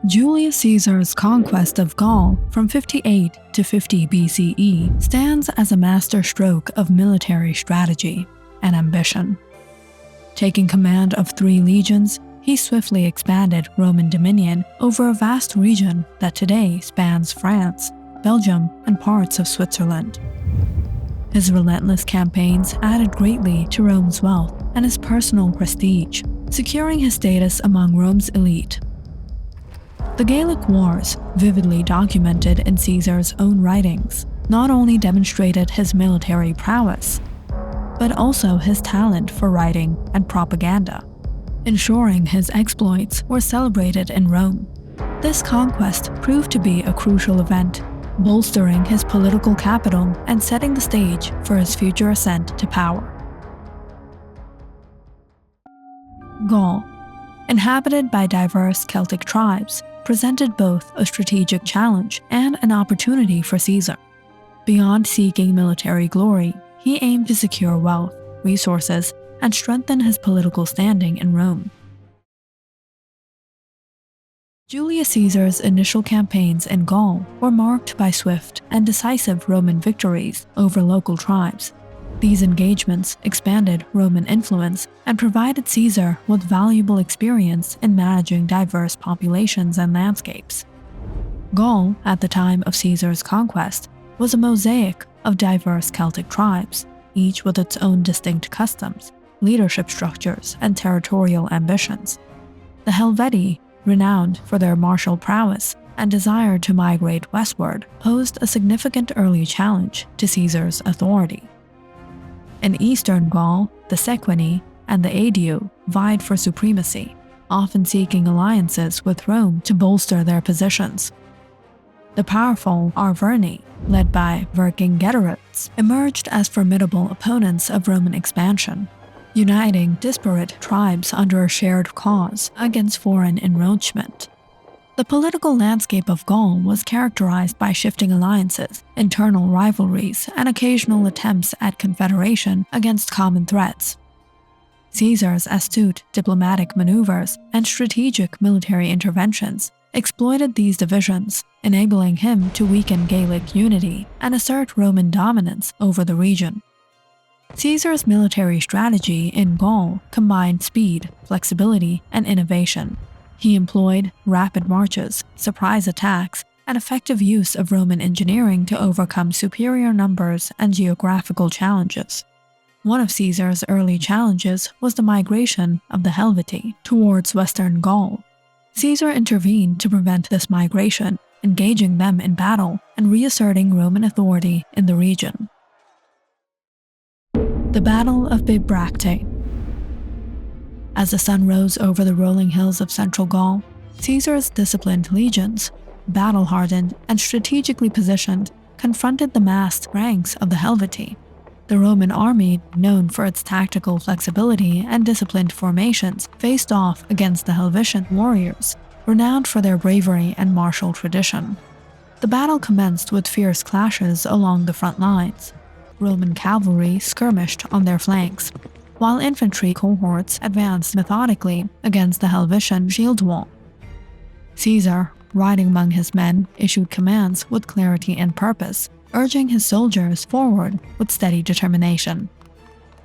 Julius Caesar's conquest of Gaul from 58 to 50 BCE stands as a masterstroke of military strategy and ambition. Taking command of 3 legions, he swiftly expanded Roman dominion over a vast region that today spans France, Belgium, and parts of Switzerland. His relentless campaigns added greatly to Rome's wealth and his personal prestige, securing his status among Rome's elite. The Gallic Wars, vividly documented in Caesar's own writings, not only demonstrated his military prowess, but also his talent for writing and propaganda, ensuring his exploits were celebrated in Rome. This conquest proved to be a crucial event, bolstering his political capital and setting the stage for his future ascent to power. Gaul, inhabited by diverse Celtic tribes, presented both a strategic challenge and an opportunity for Caesar. Beyond seeking military glory, he aimed to secure wealth, resources, and strengthen his political standing in Rome. Julius Caesar's initial campaigns in Gaul were marked by swift and decisive Roman victories over local tribes. These engagements expanded Roman influence and provided Caesar with valuable experience in managing diverse populations and landscapes. Gaul, at the time of Caesar's conquest, was a mosaic of diverse Celtic tribes, each with its own distinct customs, leadership structures, and territorial ambitions. The Helvetii, renowned for their martial prowess and desire to migrate westward, posed a significant early challenge to Caesar's authority. In eastern Gaul, the Sequani and the Aedui vied for supremacy, often seeking alliances with Rome to bolster their positions. The powerful Arverni, led by Vercingetorix, emerged as formidable opponents of Roman expansion, uniting disparate tribes under a shared cause against foreign encroachment. The political landscape of Gaul was characterized by shifting alliances, internal rivalries, and occasional attempts at confederation against common threats. Caesar's astute diplomatic maneuvers and strategic military interventions exploited these divisions, enabling him to weaken Gallic unity and assert Roman dominance over the region. Caesar's military strategy in Gaul combined speed, flexibility, and innovation. He employed rapid marches, surprise attacks, and effective use of Roman engineering to overcome superior numbers and geographical challenges. One of Caesar's early challenges was the migration of the Helvetii towards western Gaul. Caesar intervened to prevent this migration, engaging them in battle and reasserting Roman authority in the region. The Battle of Bibracte. As the sun rose over the rolling hills of central Gaul, Caesar's disciplined legions, battle-hardened and strategically positioned, confronted the massed ranks of the Helvetii. The Roman army, known for its tactical flexibility and disciplined formations, faced off against the Helvetian warriors, renowned for their bravery and martial tradition. The battle commenced with fierce clashes along the front lines. Roman cavalry skirmished on their flanks, while infantry cohorts advanced methodically against the Helvetian shield wall. Caesar, riding among his men, issued commands with clarity and purpose, urging his soldiers forward with steady determination.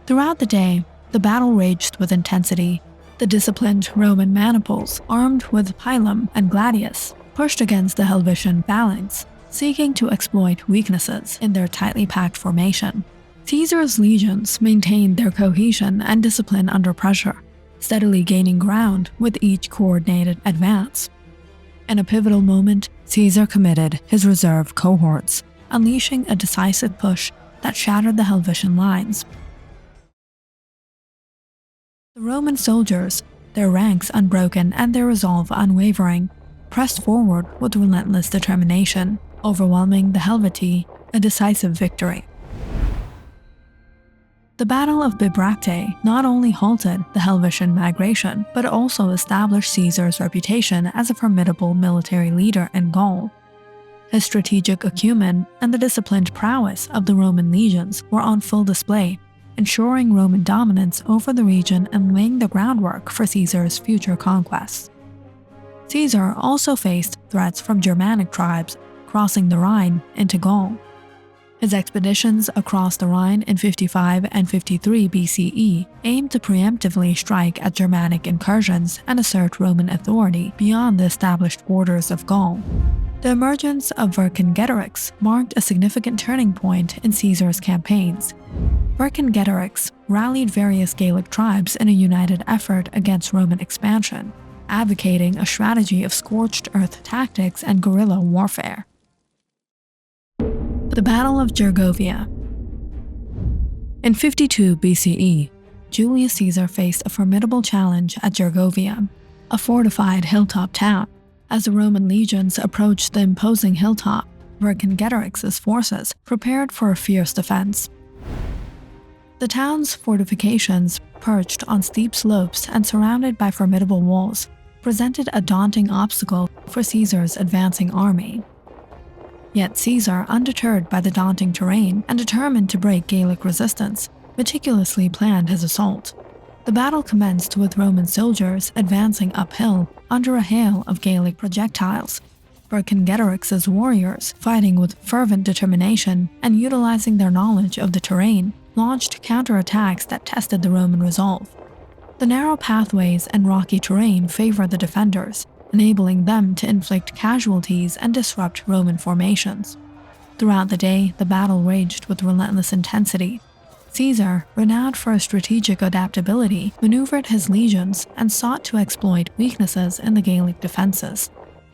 Throughout the day, the battle raged with intensity. The disciplined Roman maniples, armed with pilum and gladius, pushed against the Helvetian phalanx, seeking to exploit weaknesses in their tightly packed formation. Caesar's legions maintained their cohesion and discipline under pressure, steadily gaining ground with each coordinated advance. In a pivotal moment, Caesar committed his reserve cohorts, unleashing a decisive push that shattered the Helvetian lines. The Roman soldiers, their ranks unbroken and their resolve unwavering, pressed forward with relentless determination, overwhelming the Helvetii, a decisive victory. The Battle of Bibracte not only halted the Helvetian migration, but also established Caesar's reputation as a formidable military leader in Gaul. His strategic acumen and the disciplined prowess of the Roman legions were on full display, ensuring Roman dominance over the region and laying the groundwork for Caesar's future conquests. Caesar also faced threats from Germanic tribes crossing the Rhine into Gaul. His expeditions across the Rhine in 55 and 53 BCE aimed to preemptively strike at Germanic incursions and assert Roman authority beyond the established borders of Gaul. The emergence of Vercingetorix marked a significant turning point in Caesar's campaigns. Vercingetorix rallied various Gallic tribes in a united effort against Roman expansion, advocating a strategy of scorched earth tactics and guerrilla warfare. The Battle of Gergovia. In 52 BCE, Julius Caesar faced a formidable challenge at Gergovia, a fortified hilltop town. As the Roman legions approached the imposing hilltop, Vercingetorix's forces prepared for a fierce defense. The town's fortifications, perched on steep slopes and surrounded by formidable walls, presented a daunting obstacle for Caesar's advancing army. Yet Caesar, undeterred by the daunting terrain and determined to break Gallic resistance, meticulously planned his assault. The battle commenced with Roman soldiers advancing uphill under a hail of Gallic projectiles, Vercingetorix's warriors, fighting with fervent determination and utilizing their knowledge of the terrain, launched counterattacks that tested the Roman resolve. The narrow pathways and rocky terrain favored the defenders, enabling them to inflict casualties and disrupt Roman formations. Throughout the day, the battle raged with relentless intensity. Caesar, renowned for his strategic adaptability, maneuvered his legions and sought to exploit weaknesses in the Gallic defenses.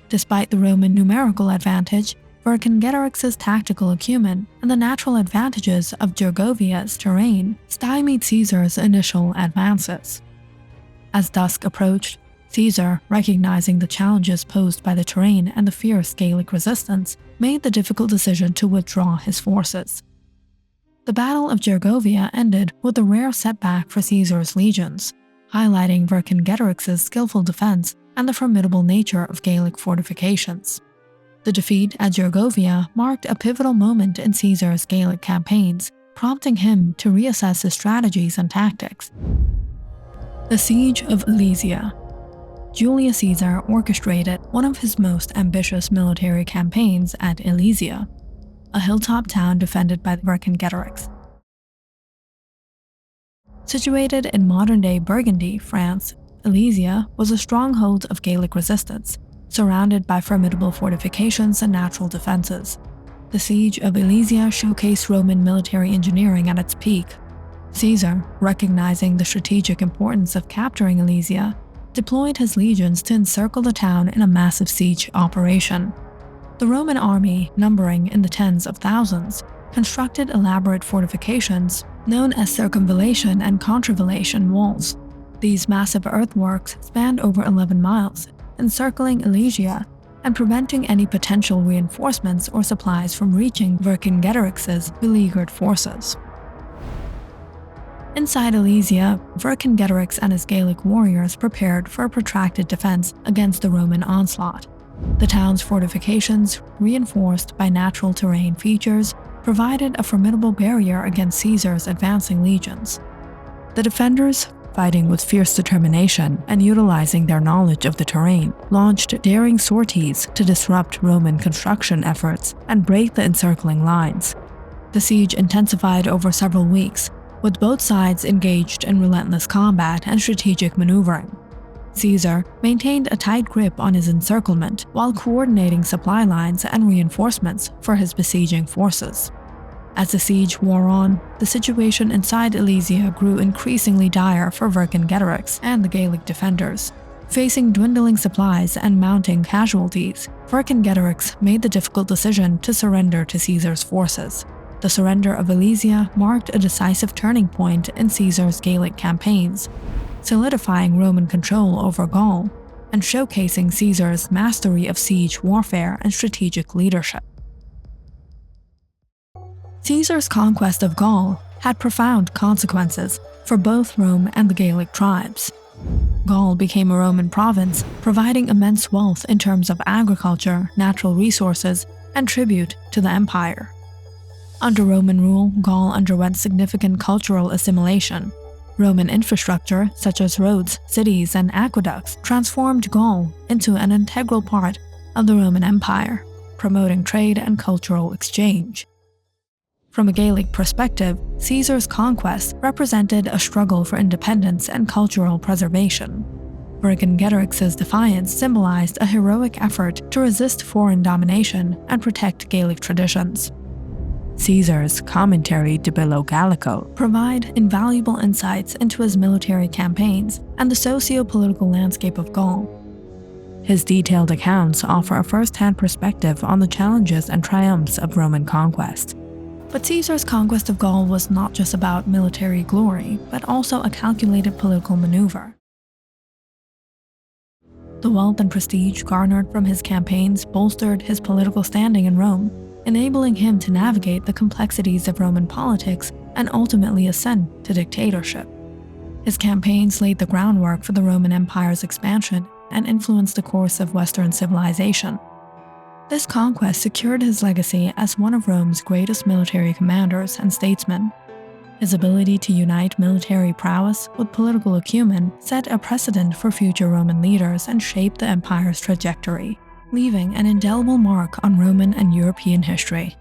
Despite the Roman numerical advantage, Vercingetorix's tactical acumen and the natural advantages of Gergovia's terrain stymied Caesar's initial advances. As dusk approached, Caesar, recognizing the challenges posed by the terrain and the fierce Gallic resistance, made the difficult decision to withdraw his forces. The Battle of Gergovia ended with a rare setback for Caesar's legions, highlighting Vercingetorix's skillful defense and the formidable nature of Gallic fortifications. The defeat at Gergovia marked a pivotal moment in Caesar's Gallic campaigns, prompting him to reassess his strategies and tactics. The Siege of Alesia. Julius Caesar orchestrated one of his most ambitious military campaigns at Alesia, a hilltop town defended by Vercingetorix. Situated in modern-day Burgundy, France, Alesia was a stronghold of Gallic resistance, surrounded by formidable fortifications and natural defenses. The siege of Alesia showcased Roman military engineering at its peak. Caesar, recognizing the strategic importance of capturing Alesia, deployed his legions to encircle the town in a massive siege operation. The Roman army, numbering in the tens of thousands, constructed elaborate fortifications known as circumvallation and contravallation walls. These massive earthworks spanned over 11 miles, encircling Alesia and preventing any potential reinforcements or supplies from reaching Vercingetorix's beleaguered forces. Inside Alesia, Vercingetorix and his Gallic warriors prepared for a protracted defense against the Roman onslaught. The town's fortifications, reinforced by natural terrain features, provided a formidable barrier against Caesar's advancing legions. The defenders, fighting with fierce determination and utilizing their knowledge of the terrain, launched daring sorties to disrupt Roman construction efforts and break the encircling lines. The siege intensified over several weeks, with both sides engaged in relentless combat and strategic maneuvering. Caesar maintained a tight grip on his encirclement while coordinating supply lines and reinforcements for his besieging forces. As the siege wore on, the situation inside Alesia grew increasingly dire for Vercingetorix and the Gallic defenders. Facing dwindling supplies and mounting casualties, Vercingetorix made the difficult decision to surrender to Caesar's forces. The surrender of Alesia marked a decisive turning point in Caesar's Gallic campaigns, solidifying Roman control over Gaul and showcasing Caesar's mastery of siege warfare and strategic leadership. Caesar's conquest of Gaul had profound consequences for both Rome and the Gallic tribes. Gaul became a Roman province, providing immense wealth in terms of agriculture, natural resources, and tribute to the empire. Under Roman rule, Gaul underwent significant cultural assimilation. Roman infrastructure, such as roads, cities, and aqueducts, transformed Gaul into an integral part of the Roman Empire, promoting trade and cultural exchange. From a Gallic perspective, Caesar's conquest represented a struggle for independence and cultural preservation. Vercingetorix's defiance symbolized a heroic effort to resist foreign domination and protect Gallic traditions. Caesar's Commentary de Bello Gallico provide invaluable insights into his military campaigns and the socio-political landscape of Gaul. His detailed accounts offer a first-hand perspective on the challenges and triumphs of Roman conquest. But Caesar's conquest of Gaul was not just about military glory, but also a calculated political maneuver. The wealth and prestige garnered from his campaigns bolstered his political standing in Rome, enabling him to navigate the complexities of Roman politics and ultimately ascend to dictatorship. His campaigns laid the groundwork for the Roman Empire's expansion and influenced the course of Western civilization. This conquest secured his legacy as one of Rome's greatest military commanders and statesmen. His ability to unite military prowess with political acumen set a precedent for future Roman leaders and shaped the empire's trajectory, leaving an indelible mark on Roman and European history.